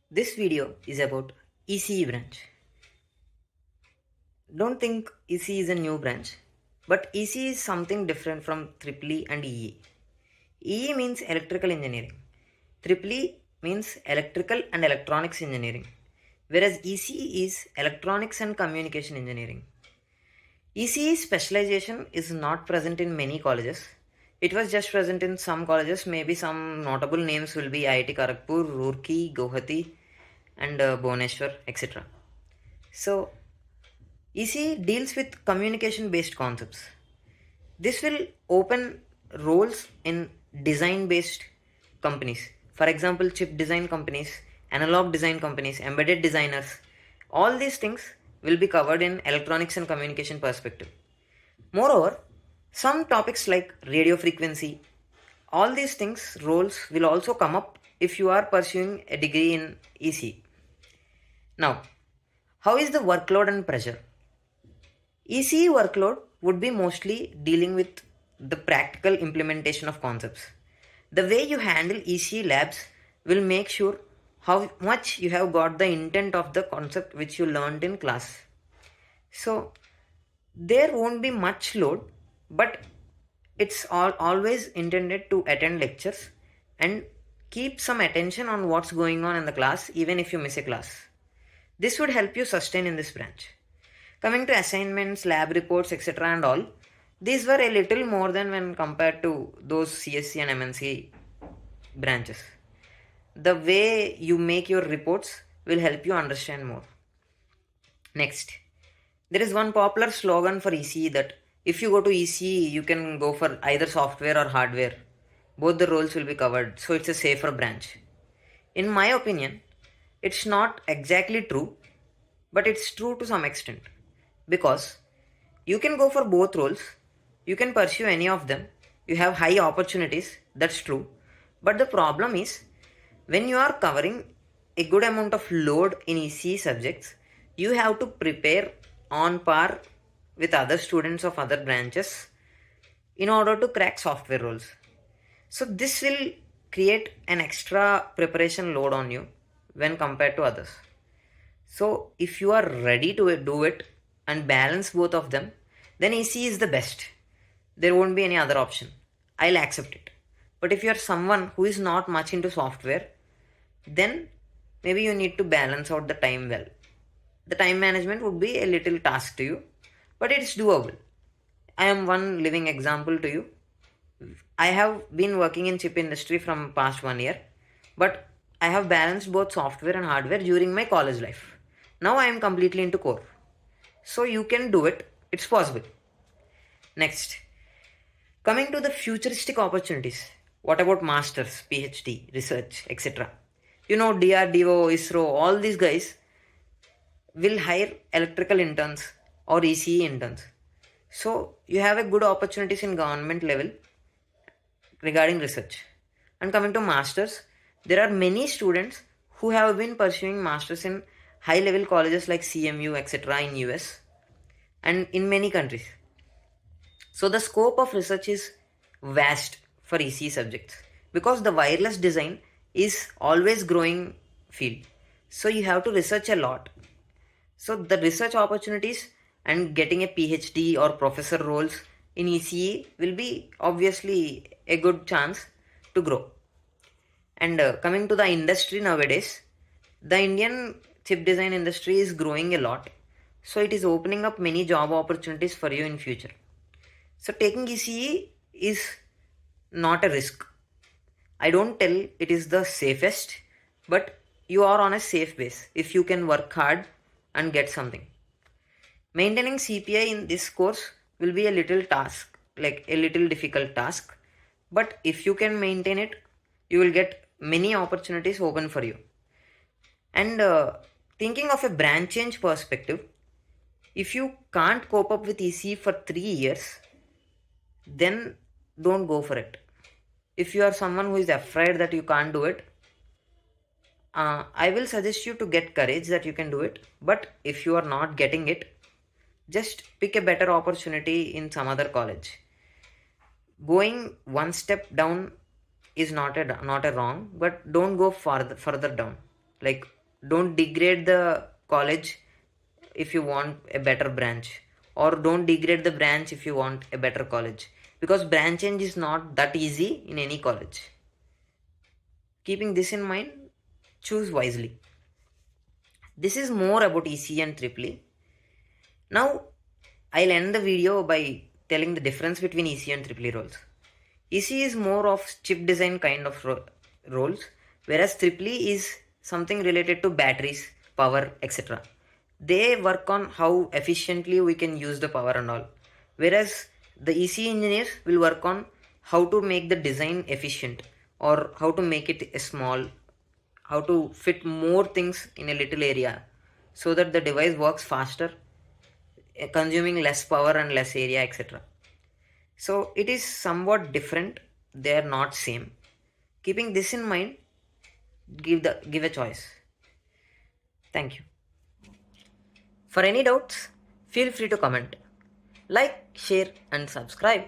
This video is about ECE branch. Don't think ECE is a new branch, but ECE is something different from EEE and EE. EE means electrical engineering. EEE means electrical and electronics engineering, whereas ECE is electronics and communication engineering. ECE specialization is not present in many colleges. It was just present in some colleges. Maybe some notable names will be IIT Kharagpur, Roorkee, Guwahati, and Bhubaneswar, etc. So, ECE deals with communication based concepts. This will open roles in design based companies. For example, chip design companies, analog design companies, embedded designers. All these things will be covered in electronics and communication perspective. Moreover, some topics like radio frequency, all these things, roles will also come up if you are pursuing a degree in ECE. Now, how is the workload and pressure? ECE workload would be mostly dealing with the practical implementation of concepts. The way you handle ECE labs will make sure how much you have got the intent of the concept which you learned in class. So there won't be much load, but it's always intended to attend lectures and keep some attention on what's going on in the class even if you miss a class. This would help you sustain in this branch. Coming to assignments, lab reports, etc. and all, these were a little more than when compared to those CSC and MNC branches. The way you make your reports will help you understand more. Next, there is one popular slogan for ECE that if you go to ECE, you can go for either software or hardware. Both the roles will be covered, so it's a safer branch. In my opinion, it's not exactly true, but it's true to some extent. Because you can go for both roles, you can pursue any of them, you have high opportunities, that's true. But the problem is, when you are covering a good amount of load in ECE subjects, you have to prepare on par with other students of other branches in order to crack software roles. So this will create an extra preparation load on you when compared to others. So if you are ready to do it and balance both of them, then ECE is the best. There won't be any other option. I'll accept it. But if you are someone who is not much into software, then maybe you need to balance out the time well. The time management would be a little task to you, but it's doable. I am one living example to you. I have been working in chip industry from past 1 year, but I have balanced both software and hardware during my college life. Now I am completely into core. So you can do it. It's possible. Next, coming to the futuristic opportunities. What about masters, PhD, research, etc.? You know, DRDO, ISRO, all these guys will hire electrical interns or ECE interns. So you have a good opportunities in government level regarding research. And coming to masters, there are many students who have been pursuing masters in high level colleges like CMU, etc. in US and in many countries. So the scope of research is vast for ECE subjects because the wireless design is always growing field. So you have to research a lot. So the research opportunities and getting a PhD or professor roles in ECE will be obviously a good chance to grow. And coming to the industry nowadays, the Indian chip design industry is growing a lot. So it is opening up many job opportunities for you in future. So taking ECE is not a risk. I don't tell it is the safest, but you are on a safe base if you can work hard and get something. Maintaining CPI in this course will be a little task, like a little difficult task. But if you can maintain it, you will get many opportunities open for you. And thinking of a branch change perspective, if you can't cope up with ECE for 3 years, then don't go for it. If you are someone who is afraid that you can't do it, I will suggest you to get courage that you can do it. But if you are not getting it, just pick a better opportunity in some other college. Going one step down is not a wrong, but don't go further down. Like Don't degrade the college if you want a better branch, or don't degrade the branch if you want a better college, because branch change is not that easy in any college. Keeping this in mind, choose wisely. This is more about ECE and EEE. Now, I'll end the video by telling the difference between ECE and EEE roles. ECE is more of chip design kind of roles, whereas EEE is something related to batteries, power, etc. They work on how efficiently we can use the power and all, whereas the ECE engineers will work on how to make the design efficient, or how to make it small, how to fit more things in a little area so that the device works faster, consuming less power and less area, etc. So it is somewhat different, they are not same. Keeping this in mind, give a choice. Thank you. For any doubts, feel free to comment, like, share and subscribe.